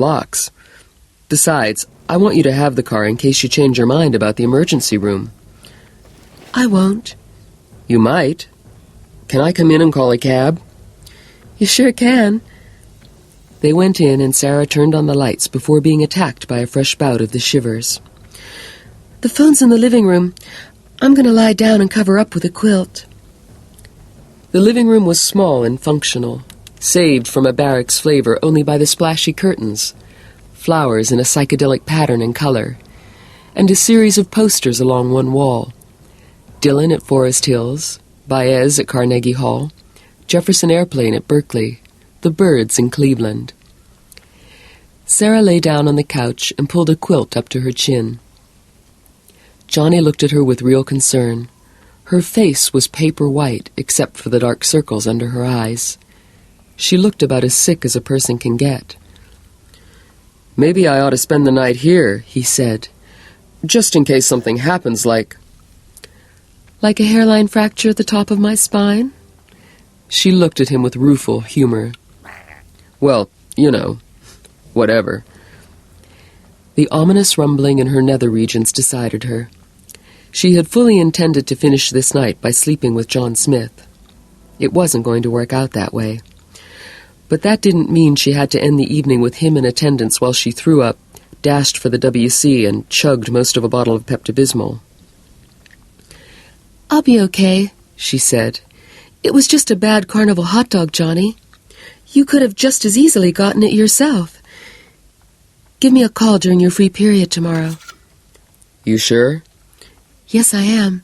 locks. Besides, I want you to have the car in case you change your mind about the emergency room. I won't. You might. Can I come in and call a cab? You sure can. They went in and Sarah turned on the lights before being attacked by a fresh bout of the shivers. The phone's in the living room. I'm going to lie down and cover up with a quilt. The living room was small and functional, saved from a barracks flavor only by the splashy curtains, flowers in a psychedelic pattern and color, and a series of posters along one wall. Dylan at Forest Hills, Baez at Carnegie Hall, Jefferson Airplane at Berkeley, the Birds in Cleveland. Sarah lay down on the couch and pulled a quilt up to her chin. Johnny looked at her with real concern. Her face was paper white except for the dark circles under her eyes. She looked about as sick as a person can get. "Maybe I ought to spend the night here," he said, "just in case something happens like—" "Like a hairline fracture at the top of my spine?" She looked at him with rueful humor. "Well, you know, whatever." The ominous rumbling in her nether regions decided her. She had fully intended to finish this night by sleeping with John Smith. It wasn't going to work out that way. But that didn't mean she had to end the evening with him in attendance while she threw up, dashed for the WC, and chugged most of a bottle of Pepto-Bismol. "I'll be okay," she said. "It was just a bad carnival hot dog, Johnny. You could have just as easily gotten it yourself. Give me a call during your free period tomorrow." "You sure?" "Yes, I am."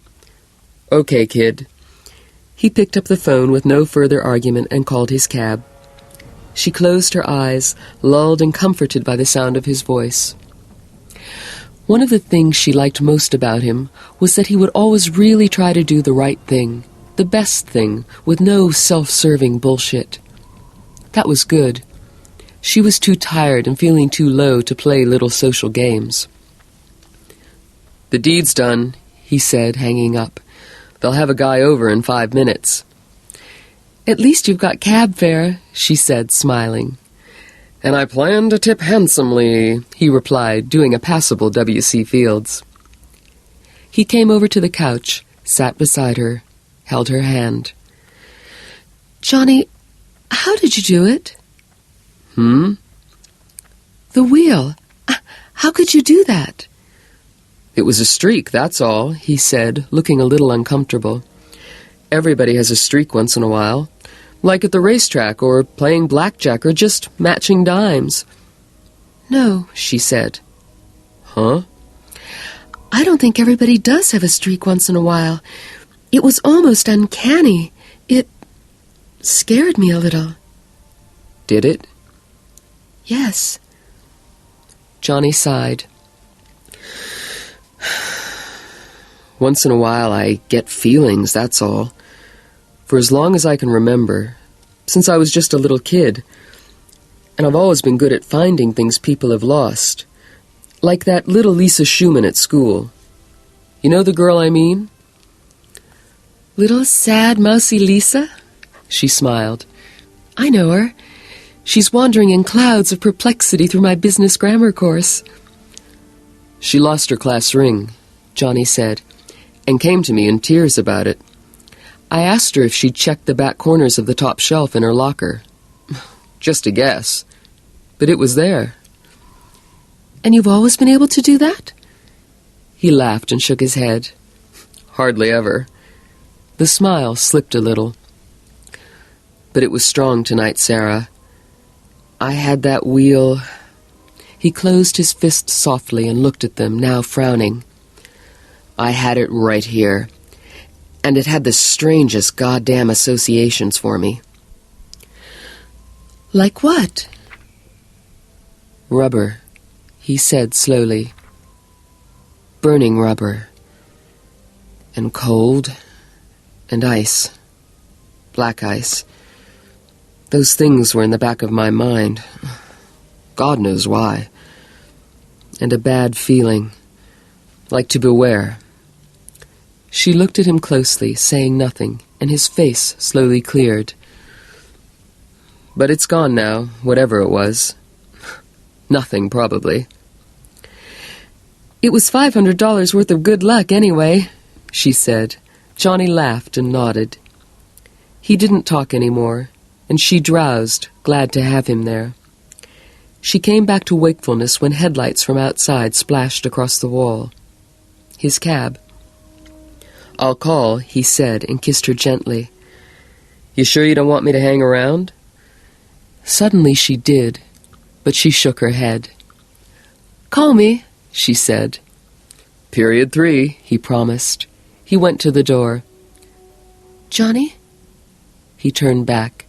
"Okay, kid." He picked up the phone with no further argument and called his cab. She closed her eyes, lulled and comforted by the sound of his voice. One of the things she liked most about him was that he would always really try to do the right thing, the best thing, with no self-serving bullshit. That was good. She was too tired and feeling too low to play little social games. "The deed's done," he said, hanging up. "They'll have a guy over in 5 minutes. "At least you've got cab fare," she said, smiling. "And I plan to tip handsomely," he replied, doing a passable W.C. Fields. He came over to the couch, sat beside her, held her hand. "Johnny, how did you do it?" "The wheel. How could you do that?" "It was a streak, that's all," he said, looking a little uncomfortable. "Everybody has a streak once in a while, like at the racetrack or playing blackjack or just matching dimes." "No," she said. "Huh?" "I don't think everybody does have a streak once in a while. It was almost uncanny. It scared me a little." "Did it?" "Yes." Johnny sighed. "Once in a while I get feelings, that's all. For as long as I can remember, since I was just a little kid. And I've always been good at finding things people have lost. Like that little Lisa Schumann at school. You know the girl I mean?" "Little sad mousy Lisa?" She smiled. "I know her. She's wandering in clouds of perplexity through my business grammar course." "She lost her class ring," Johnny said, and came to me in tears about it. I asked her if she'd checked the back corners of the top shelf in her locker. Just a guess. But it was there. "And you've always been able to do that?" He laughed and shook his head. "Hardly ever." The smile slipped a little. "But it was strong tonight, Sarah. I had that wheel—" He closed his fists softly and looked at them, now frowning. "I had it right here. And it had the strangest goddamn associations for me." "Like what?" "Rubber," he said slowly. "Burning rubber. And cold. And ice. Black ice. Those things were in the back of my mind. God knows why. And a bad feeling. Like to beware." She looked at him closely, saying nothing, and his face slowly cleared. "But it's gone now, whatever it was. Nothing, probably. It was $500 worth of good luck, anyway, she said. Johnny laughed and nodded. He didn't talk anymore, and she drowsed, glad to have him there. She came back to wakefulness when headlights from outside splashed across the wall. His cab. "I'll call," he said, and kissed her gently. "You sure you don't want me to hang around?" Suddenly she did, but she shook her head. "Call me," she said. "Period 3, he promised. He went to the door. "Johnny?" He turned back.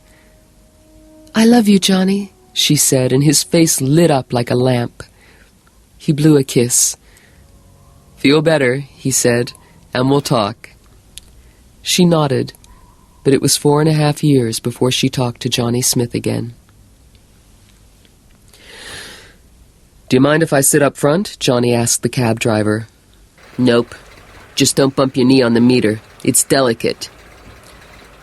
"I love you, Johnny," she said, and his face lit up like a lamp. He blew a kiss. "Feel better," he said, "and we'll talk." She nodded, but it was 4.5 years before she talked to Johnny Smith again. "Do you mind if I sit up front?" Johnny asked the cab driver. "Nope. Just don't bump your knee on the meter. It's delicate."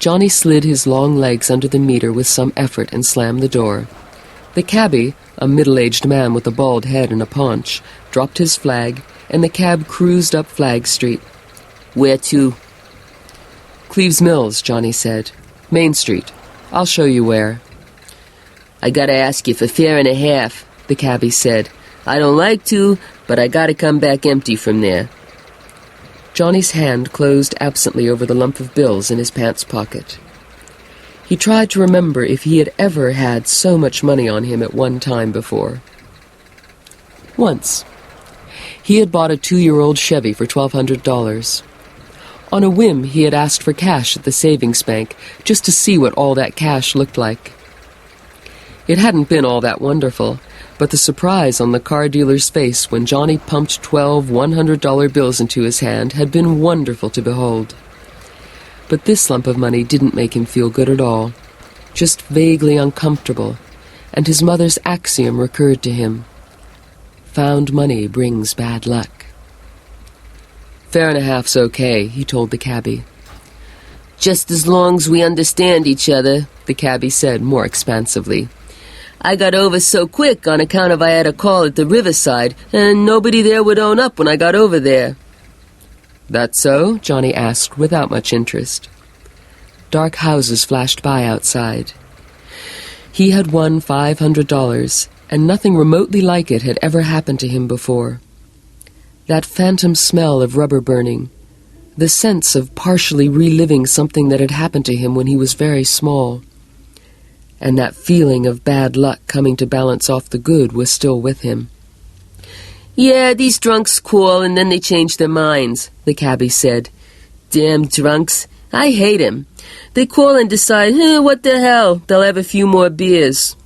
Johnny slid his long legs under the meter with some effort and slammed the door. The cabbie, a middle-aged man with a bald head and a paunch, dropped his flag, and the cab cruised up Flag Street. "Where to?" "Cleves Mills," Johnny said. "Main Street. I'll show you where." "I gotta ask you for fare and a half," the cabbie said. "I don't like to, but I gotta come back empty from there." Johnny's hand closed absently over the lump of bills in his pants pocket. He tried to remember if he had ever had so much money on him at one time before. Once. He had bought a 2-year-old Chevy for $1,200. On a whim, he had asked for cash at the savings bank just to see what all that cash looked like. It hadn't been all that wonderful, but the surprise on the car dealer's face when Johnny pumped 12 $100 bills into his hand had been wonderful to behold. But this lump of money didn't make him feel good at all, just vaguely uncomfortable, and his mother's axiom recurred to him. Found money brings bad luck. "Fare and a half's okay," he told the cabbie. "Just as long as we understand each other," the cabbie said more expansively. "I got over so quick on account of I had a call at the riverside, and nobody there would own up when I got over there." "That so?" Johnny asked without much interest. Dark houses flashed by outside. He had won $500, and nothing remotely like it had ever happened to him before. That phantom smell of rubber burning, the sense of partially reliving something that had happened to him when he was very small, and that feeling of bad luck coming to balance off the good was still with him. "Yeah, these drunks call and then they change their minds," the cabbie said. "Damn drunks. I hate 'em. They call and decide, what the hell, they'll have a few more beers.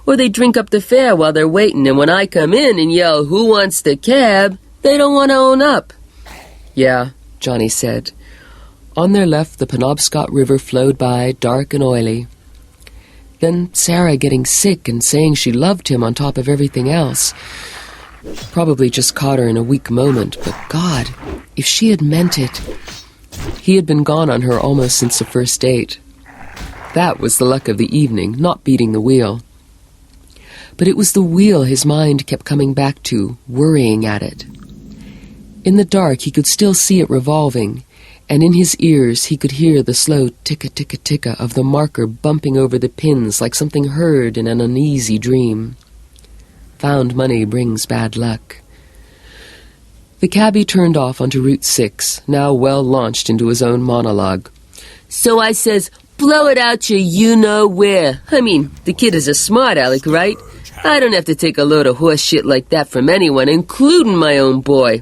Or they drink up the fare while they're waiting, and when I come in and yell, 'Who wants the cab?' they don't want to own up." "Yeah," Johnny said. On their left, the Penobscot River flowed by, dark and oily. Then Sarah getting sick and saying she loved him on top of everything else. Probably just caught her in a weak moment, but God, if she had meant it. He had been gone on her almost since the first date. That was the luck of the evening, not beating the wheel. But it was the wheel his mind kept coming back to, worrying at it. In the dark he could still see it revolving, and in his ears he could hear the slow ticka-ticka-ticka of the marker bumping over the pins like something heard in an uneasy dream. Found money brings bad luck. The cabbie turned off onto Route 6, now well launched into his own monologue. "So I says, blow it out you-know-where. I mean, the kid is a smart aleck, right? I don't have to take a load of horse shit like that from anyone, including my own boy.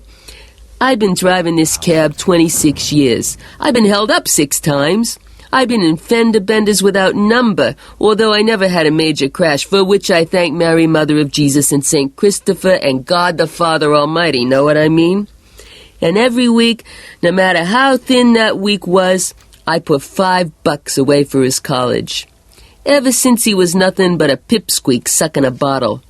I've been driving this cab 26 years. I've been held up 6 times. I've been in fender benders without number, although I never had a major crash, for which I thank Mary, Mother of Jesus, and St. Christopher, and God the Father Almighty, know what I mean? And every week, no matter how thin that week was, I put $5 away for his college. Ever since he was nothing but a pipsqueak sucking a bottle.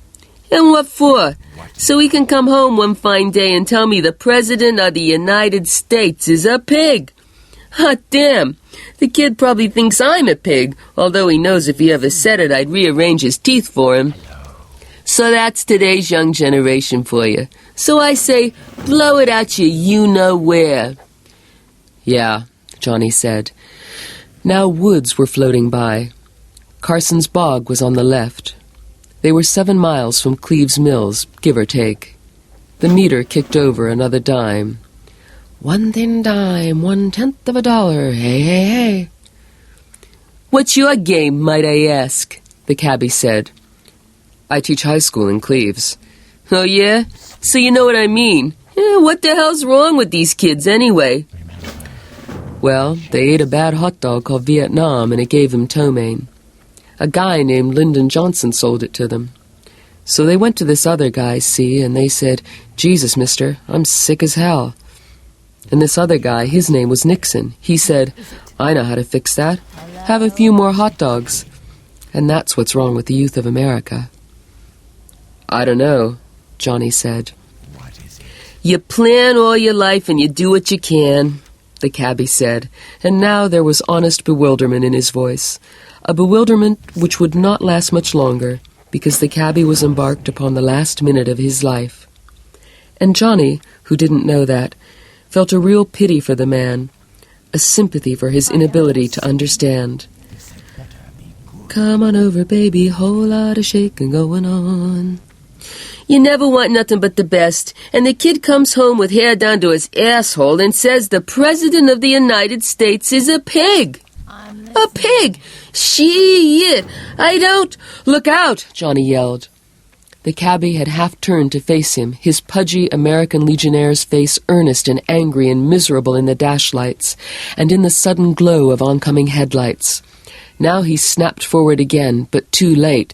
And what for? So he can come home one fine day and tell me the President of the United States is a pig. Hot damn! The kid probably thinks I'm a pig, although he knows if he ever said it, I'd rearrange his teeth for him. So that's today's young generation for you. So I say, blow it out you-know-where. Yeah, Johnny said. Now woods were floating by. Carson's Bog was on the left. They were 7 miles from Cleves Mills, give or take. The meter kicked over another dime. 1 thin dime, 1/10 of a dollar, hey, hey, hey. What's your game, might I ask? The cabbie said. I teach high school in Cleves. Oh, yeah? So you know what I mean. What the hell's wrong with these kids, anyway? Well, they ate a bad hot dog called Vietnam, and it gave them ptomaine. A guy named Lyndon Johnson sold it to them. So they went to this other guy, see, and they said, Jesus, mister, I'm sick as hell. And this other guy, his name was Nixon. He said, I know how to fix that. Have a few more hot dogs. And that's what's wrong with the youth of America. I don't know, Johnny said. You plan all your life and you do what you can, the cabbie said, and now there was honest bewilderment in his voice, a bewilderment which would not last much longer, because the cabbie was embarked upon the last minute of his life. And Johnny, who didn't know that, felt a real pity for the man, a sympathy for his inability to understand. Come on over, baby, whole lot of shaking going on. You never want nothing but the best, and the kid comes home with hair down to his asshole and says the President of the United States is a pig. A pig! Shit! I don't... Look out! Johnny yelled. The cabbie had half turned to face him, his pudgy American Legionnaire's face earnest and angry and miserable in the dashlights, and in the sudden glow of oncoming headlights. Now he snapped forward again, but too late.